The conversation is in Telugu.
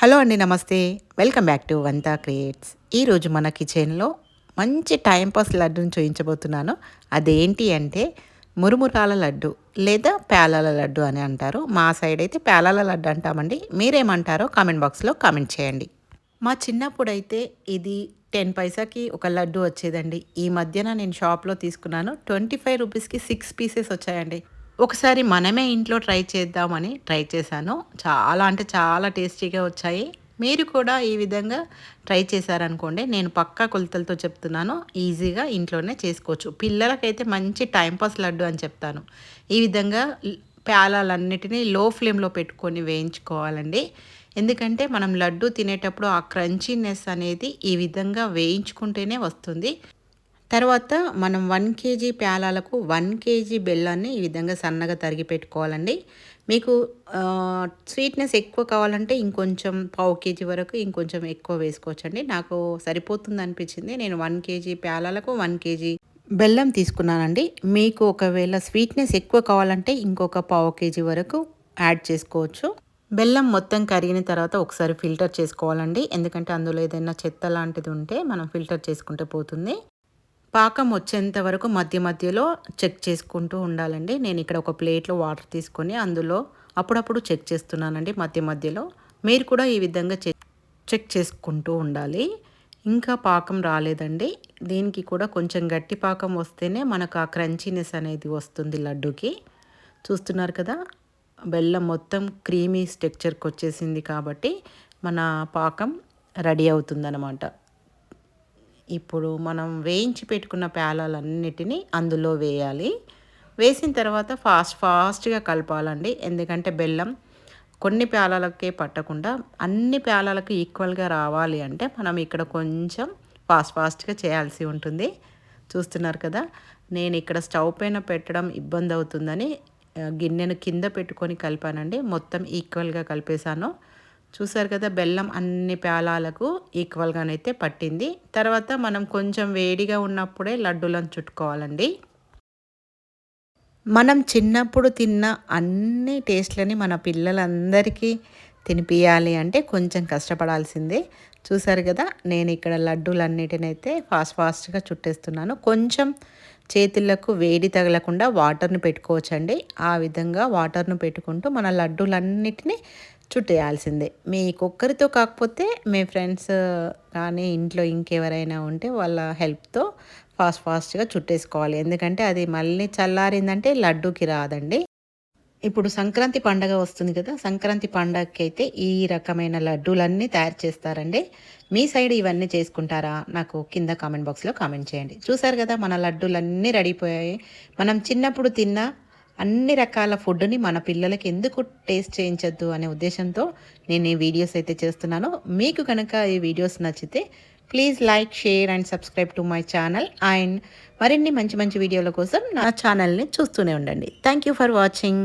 హలో అండి, నమస్తే. Welcome back to Vantha creates. ఈరోజు మన కిచెన్లో మంచి టైంపాస్ లడ్డూని చూపించబోతున్నాను. అదేంటి అంటే మురుమురాల లడ్డు లేదా పేలాల లడ్డు అని అంటారు. మా సైడ్ అయితే పేలాల లడ్డు అంటామండి. మీరేమంటారో కామెంట్ బాక్స్లో కామెంట్ చేయండి. మా చిన్నప్పుడైతే ఇది 10 పైసాకి ఒక లడ్డు వచ్చేదండి. ఈ మధ్యన నేను షాప్లో తీసుకున్నాను. 25 రూపీస్కి 6 పీసెస్ వచ్చాయండి. ఒకసారి మనమే ఇంట్లో ట్రై చేద్దామని ట్రై చేశాను. చాలా అంటే చాలా టేస్టీగా వచ్చాయి. మీరు కూడా ఈ విధంగా ట్రై చేశారనుకోండి, నేను పక్కా కొలతలతో చెప్తున్నాను, ఈజీగా ఇంట్లోనే చేసుకోవచ్చు. పిల్లలకైతే మంచి టైంపాస్ లడ్డు అని చెప్తాను. ఈ విధంగా ప్యాలాలన్నిటినీ లో ఫ్లేమ్లో పెట్టుకొని వేయించుకోవాలండి. ఎందుకంటే మనం లడ్డు తినేటప్పుడు ఆ క్రంచీనెస్ అనేది ఈ విధంగా వేయించుకుంటేనే వస్తుంది. తర్వాత మనం 1 కేజీ ప్యాలాలకు 1 కేజీ బెల్లాన్ని ఈ విధంగా సన్నగా తరిగి పెట్టుకోవాలండి. మీకు స్వీట్నెస్ ఎక్కువ కావాలంటే ఇంకొంచెం పావు కేజీ వరకు ఇంకొంచెం ఎక్కువ వేసుకోవచ్చండి. నాకు సరిపోతుంది అనిపించింది. నేను 1 కేజీ ప్యాలాలకు 1 కేజీ బెల్లం తీసుకున్నానండి. మీకు ఒకవేళ స్వీట్నెస్ ఎక్కువ కావాలంటే ఇంకొక పావు కేజీ వరకు యాడ్ చేసుకోవచ్చు. బెల్లం మొత్తం కరిగిన తర్వాత ఒకసారి ఫిల్టర్ చేసుకోవాలండి. ఎందుకంటే అందులో ఏదైనా చెత్త లాంటిది ఉంటే మనం ఫిల్టర్ చేసుకుంటే పోతుంది. పాకం వచ్చేంత వరకు మధ్య మధ్యలో చెక్ చేసుకుంటూ ఉండాలండి. నేను ఇక్కడ ఒక ప్లేట్లో వాటర్ తీసుకొని అందులో అప్పుడప్పుడు చెక్ చేస్తున్నానండి మధ్య మధ్యలో. మీరు కూడా ఈ విధంగా చెక్ చేసుకుంటూ ఉండాలి. ఇంకా పాకం రాలేదండి. దీనికి కూడా కొంచెం గట్టి పాకం వస్తేనే మనకు ఆ క్రంచీనెస్ అనేది వస్తుంది లడ్డూకి. చూస్తున్నారు కదా, బెల్లం మొత్తం క్రీమీ టెక్చర్కి వచ్చేసింది కాబట్టి మన పాకం రెడీ అవుతుందన్నమాట. ఇప్పుడు మనం వేయించి పెట్టుకున్న ప్యాలాలన్నిటినీ అందులో వేయాలి. వేసిన తర్వాత ఫాస్ట్గా కలపాలండి. ఎందుకంటే బెల్లం కొన్ని ప్యాలాలకే పట్టకుండా అన్ని ప్యాలాలకు ఈక్వల్గా రావాలి అంటే మనం ఇక్కడ కొంచెం ఫాస్ట్గా చేయాల్సి ఉంటుంది. చూస్తున్నారు కదా, నేను ఇక్కడ స్టవ్ పైన పెట్టడం ఇబ్బంది అవుతుందని గిన్నెను కింద పెట్టుకొని కలిపానండి. మొత్తం ఈక్వల్గా కలిపేశాను. చూసారు కదా, బెల్లం అన్ని ప్యాలాలకు ఈక్వల్గానైతే పట్టింది. తర్వాత మనం కొంచెం వేడిగా ఉన్నప్పుడే లడ్డూలను చుట్టుకోవాలండి. మనం చిన్నప్పుడు తిన్న అన్ని టేస్ట్లని మన పిల్లలందరికీ తినిపియాలి అంటే కొంచెం కష్టపడాల్సిందే. చూసారు కదా, నేను ఇక్కడ లడ్డూలన్నిటినైతే ఫాస్ట్గా చుట్టేస్తున్నాను. కొంచెం చేతులకు వేడి తగలకుండా వాటర్ని పెట్టుకోవచ్చండి. ఆ విధంగా వాటర్ను పెట్టుకుంటూ మన లడ్డూలన్నిటినీ చుట్టేయాల్సిందే. మీకొక్కరితో కాకపోతే మీ ఫ్రెండ్స్ కానీ ఇంట్లో ఇంకెవరైనా ఉంటే వాళ్ళ హెల్ప్తో ఫాస్ట్గా చుట్టేసుకోవాలి. ఎందుకంటే అది మళ్ళీ చల్లారిందంటే లడ్డూకి రాదండి. ఇప్పుడు సంక్రాంతి పండగ వస్తుంది కదా, సంక్రాంతి పండగకి అయితే ఈ రకమైన లడ్డూలన్నీ తయారు చేస్తారండి. మీ సైడ్ ఇవన్నీ చేసుకుంటారా? నాకు కింద కామెంట్ బాక్స్లో కామెంట్ చేయండి. చూసారు కదా, మన లడ్డూలన్నీ రెడీపోయాయి. మనం చిన్నప్పుడు తిన్న అన్ని రకాల ఫుడ్ని మన పిల్లలకి ఎందుకు టేస్ట్ చేయించొద్దు అనే ఉద్దేశంతో నేను ఈ వీడియోస్ అయితే చేస్తున్నాను. మీకు కనుక ఈ వీడియోస్ నచ్చితే please like, share and subscribe to my channel. And మరిన్ని మంచి మంచి వీడియోల కోసం నా ఛానల్ని చూస్తూనే ఉండండి. Thank you for watching.